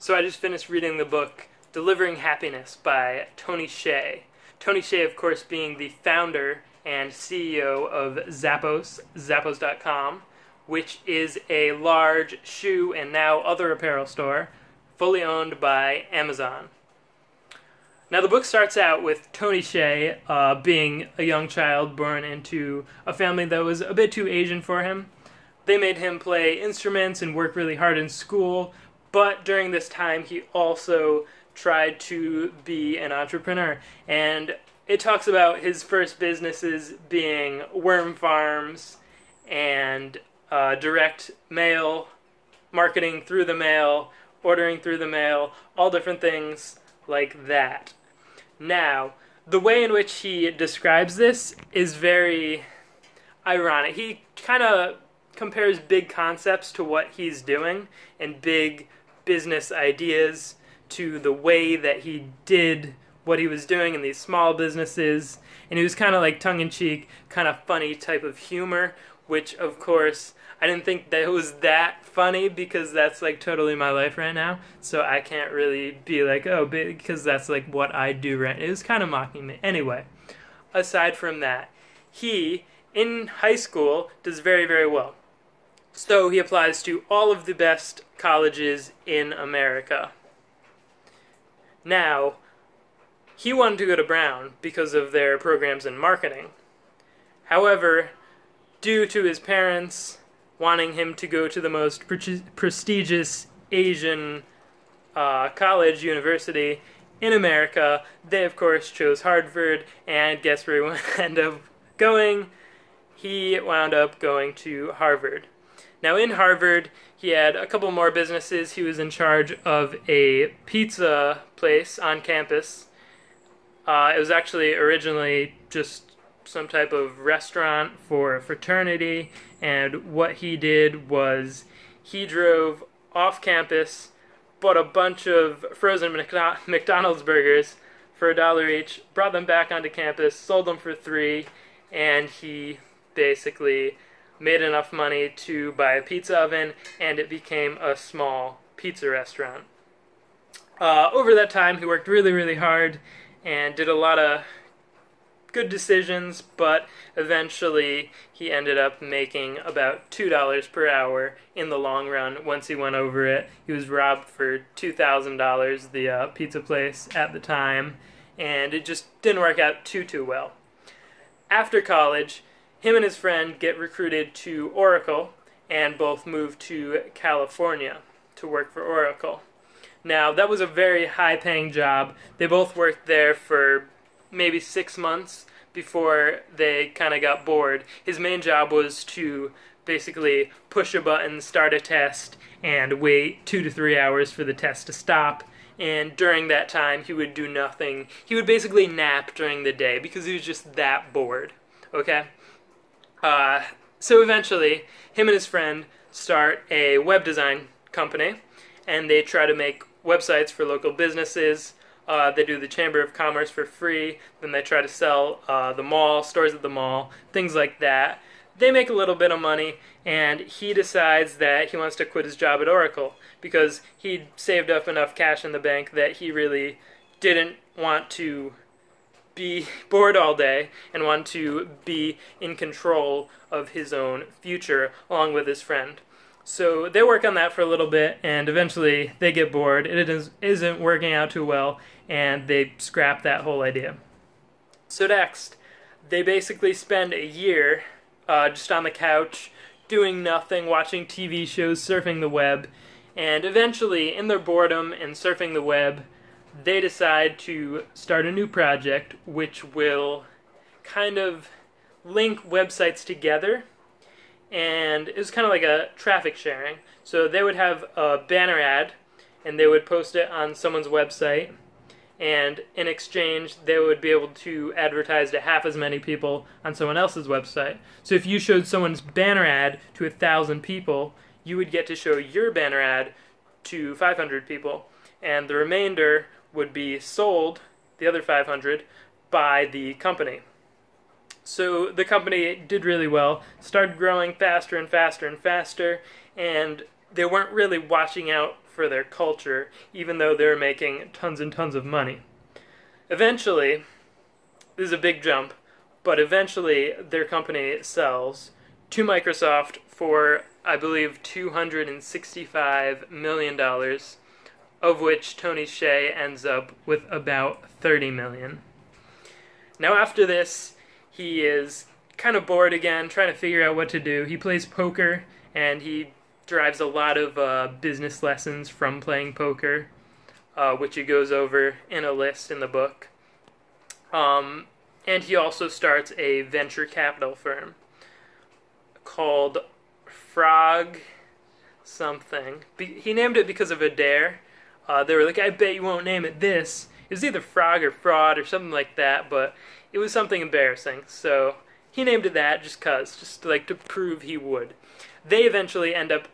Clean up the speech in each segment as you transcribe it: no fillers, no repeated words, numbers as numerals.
So I just finished reading the book Delivering Happiness by Tony Hsieh. Tony Hsieh, of course, being the founder and CEO of Zappos.com, which is a large shoe and now other apparel store, fully owned by Amazon. Now the book starts out with Tony Hsieh being a young child born into a family that was a bit too Asian for him. They made him play instruments and work really hard in school, but during this time he also tried to be an entrepreneur. And it talks about his first businesses being worm farms and direct mail, marketing through the mail, ordering through the mail, all different things like that. Now, the way in which he describes this is very ironic. He kind of compares big concepts to what he's doing and big business ideas to the way that he did what he was doing in these small businesses. And he was kind of like tongue-in-cheek, kind of funny type of humor, which of course I didn't think that it was that funny because that's like totally my life right now. So I can't really be like, oh, because that's like what I do right now. It was kind of mocking me. Anyway, aside from that, he, in high school, does very, very well. So he applies to all of the best colleges in America. Now, he wanted to go to Brown because of their programs in marketing. However, due to his parents wanting him to go to the most prestigious Asian college, university in America, they of course chose Harvard, and guess where he wound up going? He wound up going to Harvard. Now in Harvard, he had a couple more businesses. He was in charge of a pizza place on campus. It was actually originally just some type of restaurant for a fraternity, and what he did was he drove off campus, bought a bunch of frozen McDonald's burgers for $1 each, brought them back onto campus, sold them for $3, and he basically made enough money to buy a pizza oven, and it became a small pizza restaurant. Over that time, he worked really, really hard and did a lot of good decisions, but eventually he ended up making about $2 per hour in the long run. Once he went over it, he was robbed for $2,000, the pizza place at the time, and it just didn't work out too well. After college, him and his friend get recruited to Oracle, and both move to California to work for Oracle. Now, that was a very high-paying job. They both worked there for maybe 6 months before they kind of got bored. His main job was to basically push a button, start a test, and wait 2 to 3 hours for the test to stop. And during that time, he would do nothing. He would basically nap during the day because he was just that bored. Okay? So eventually, him and his friend start a web design company, and they try to make websites for local businesses. They do the Chamber of Commerce for free, then they try to sell the mall, stores at the mall, things like that. They make a little bit of money, and he decides that he wants to quit his job at Oracle because he'd saved up enough cash in the bank that he really didn't want to be bored all day and want to be in control of his own future along with his friend. So they work on that for a little bit, and eventually they get bored. It isn't working out too well, and they scrap that whole idea. So next, they basically spend a year just on the couch, doing nothing, watching TV shows, surfing the web, and eventually, in their boredom and surfing the web, they decide to start a new project which will kind of link websites together. And it was kind of like a traffic sharing. So they would have a banner ad, and they would post it on someone's website, and in exchange they would be able to advertise to half as many people on someone else's website. So if you showed someone's banner ad to 1,000 people, you would get to show your banner ad to 500 people, and the remainder would be sold, the other 500, by the company. So the company did really well, started growing faster and faster and faster, and they weren't really watching out for their culture, even though they're making tons and tons of money. Eventually, this is a big jump, but eventually their company sells to Microsoft for, I believe, $265 million, of which Tony Hsieh ends up with about $30 million. Now after this, he is kind of bored again, trying to figure out what to do. He plays poker, and he derives a lot of business lessons from playing poker, which he goes over in a list in the book. And he also starts a venture capital firm called Frog something. He named it because of a dare. They were like, I bet you won't name it this. It was either Frog or Fraud or something like that, but it was something embarrassing. So he named it that just to prove he would. They eventually end up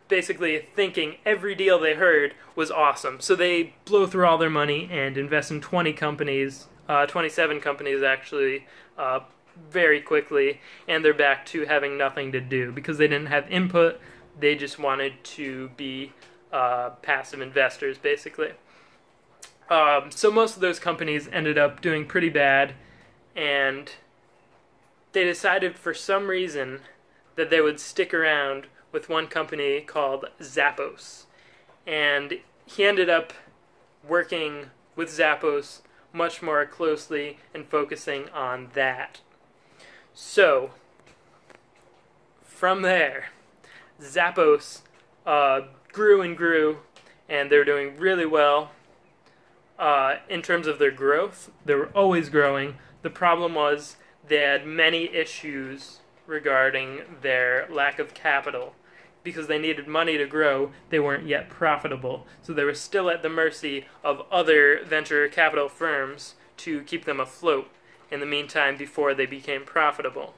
basically thinking every deal they heard was awesome. So they blow through all their money and invest in 20 companies, 27 companies actually, very quickly, and they're back to having nothing to do because they didn't have input. They just wanted to be passive investors, basically. So most of those companies ended up doing pretty bad, and they decided for some reason that they would stick around with one company called Zappos. And he ended up working with Zappos much more closely and focusing on that. So, from there, Zappos grew and grew, and they're doing really well. In terms of their growth, they were always growing. The problem was they had many issues regarding their lack of capital. Because they needed money to grow, they weren't yet profitable. So they were still at the mercy of other venture capital firms to keep them afloat in the meantime before they became profitable.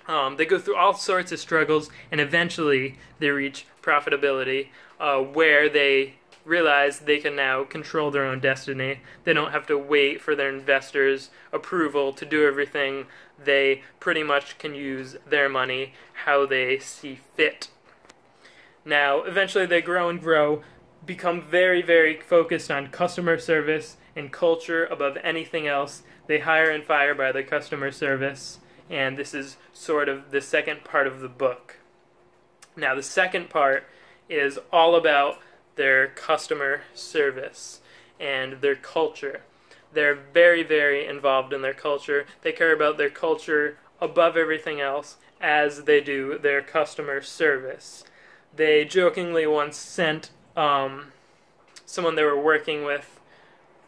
They go through all sorts of struggles, and eventually they reach profitability, where they realize they can now control their own destiny. They don't have to wait for their investors' approval to do everything. They pretty much can use their money how they see fit. Now, eventually they grow and grow, become very, very focused on customer service and culture above anything else. They hire and fire by their customer service, and this is sort of the second part of the book. Now, the second part is all about their customer service and their culture. They're very, very involved in their culture. They care about their culture above everything else as they do their customer service. They jokingly once sent someone they were working with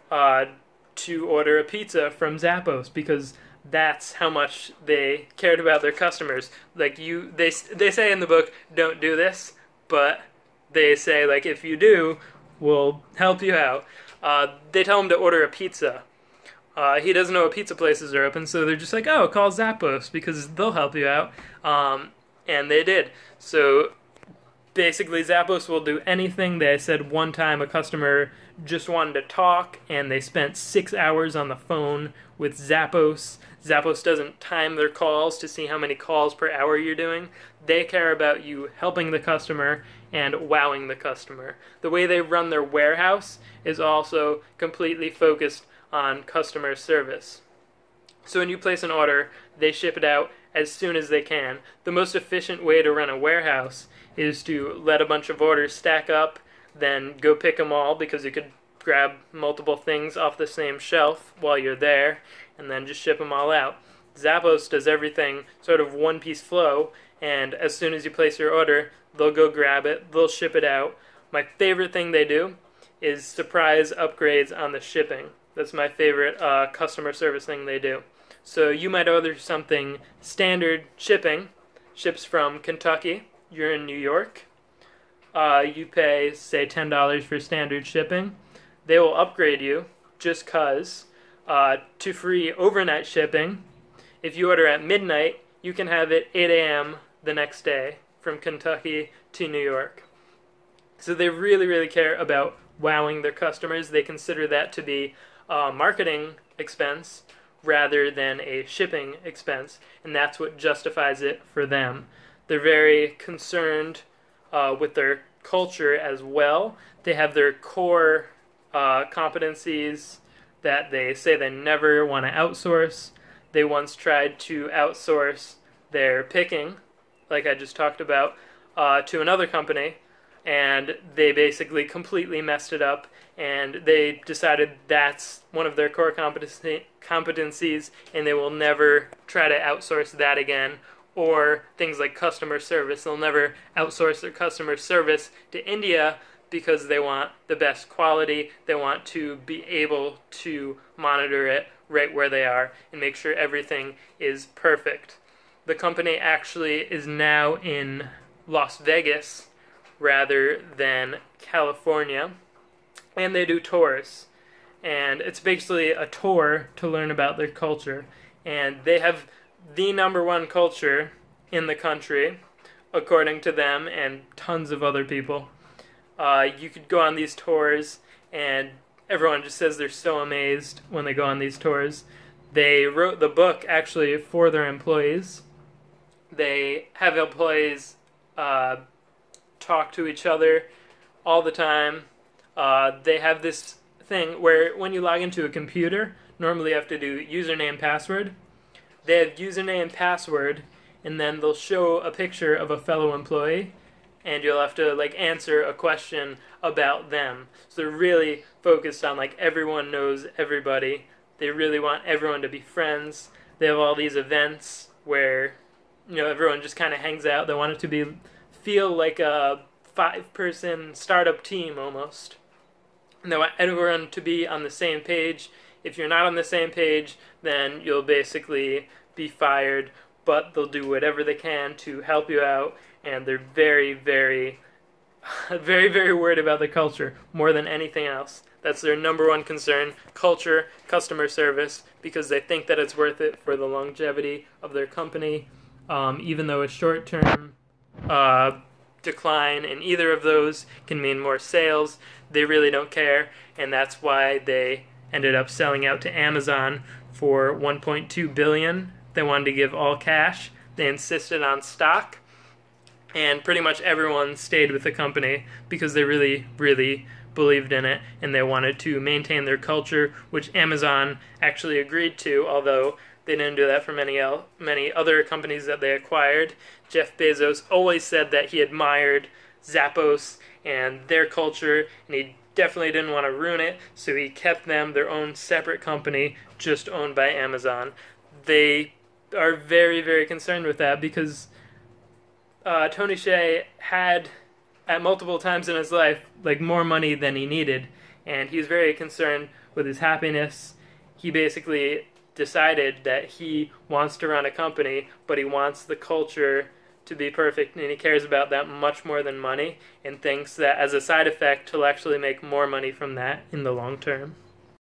to order a pizza from Zappos because that's how much they cared about their customers. Like they say in the book, don't do this, but they say, like, if you do, we'll help you out. They tell him to order a pizza. He doesn't know what pizza places are open, so they're just like, oh, call Zappos because they'll help you out. And they did. So basically, Zappos will do anything. They said one time a customer just wanted to talk, and they spent 6 hours on the phone with Zappos. Zappos doesn't time their calls to see how many calls per hour you're doing. They care about you helping the customer and wowing the customer. The way they run their warehouse is also completely focused on customer service. So when you place an order, they ship it out as soon as they can. The most efficient way to run a warehouse is to let a bunch of orders stack up, then go pick them all because you could grab multiple things off the same shelf while you're there, and then just ship them all out. Zappos does everything sort of one-piece flow, and as soon as you place your order, they'll go grab it, they'll ship it out. My favorite thing they do is surprise upgrades on the shipping. That's my favorite customer service thing they do. So you might order something standard shipping, ships from Kentucky, you're in New York, you pay, say, $10 for standard shipping. They will upgrade you just because to free overnight shipping. If you order at midnight, you can have it 8 a.m. the next day from Kentucky to New York. So they really, really care about wowing their customers. They consider that to be a marketing expense rather than a shipping expense, and that's what justifies it for them. They're very concerned with their culture as well. They have their core competencies that they say they never want to outsource. They once tried to outsource their picking, like I just talked about, to another company, and they basically completely messed it up, and they decided that's one of their core competencies, and they will never try to outsource that again. Or things like customer service. They'll never outsource their customer service to India because they want the best quality. They want to be able to monitor it right where they are and make sure everything is perfect. The company actually is now in Las Vegas rather than California, and they do tours. And it's basically a tour to learn about their culture. And they have the #1 culture in the country, according to them and tons of other people. You could go on these tours, and everyone just says they're so amazed when they go on these tours. They wrote the book, actually, for their employees. They have employees talk to each other all the time. They have this thing where when you log into a computer, normally you have to do username, password. They have username, password, and then they'll show a picture of a fellow employee, and you'll have to answer a question about them. So they're really focused on everyone knows everybody. They really want everyone to be friends. They have all these events where everyone just kind of hangs out. They want it to feel like a 5-person startup team almost. And they want everyone to be on the same page. If you're not on the same page, then you'll basically be fired, but they'll do whatever they can to help you out, and they're very, very, very, very worried about the culture more than anything else. That's their #1 concern: culture, customer service, because they think that it's worth it for the longevity of their company. Even though a short-term decline in either of those can mean more sales, they really don't care, and that's why they ended up selling out to Amazon for $1.2 billion. They wanted to give all cash. They insisted on stock, and pretty much everyone stayed with the company because they really, really believed in it, and they wanted to maintain their culture, which Amazon actually agreed to, although they didn't do that for many other companies that they acquired. Jeff Bezos always said that he admired Zappos and their culture, and he definitely didn't want to ruin it, so he kept them their own separate company, just owned by Amazon. They are very, very concerned with that because Tony Hsieh had, at multiple times in his life, more money than he needed, and he's very concerned with his happiness. He basically decided that he wants to run a company, but he wants the culture to be perfect, and he cares about that much more than money, and thinks that as a side effect he'll actually make more money from that in the long term.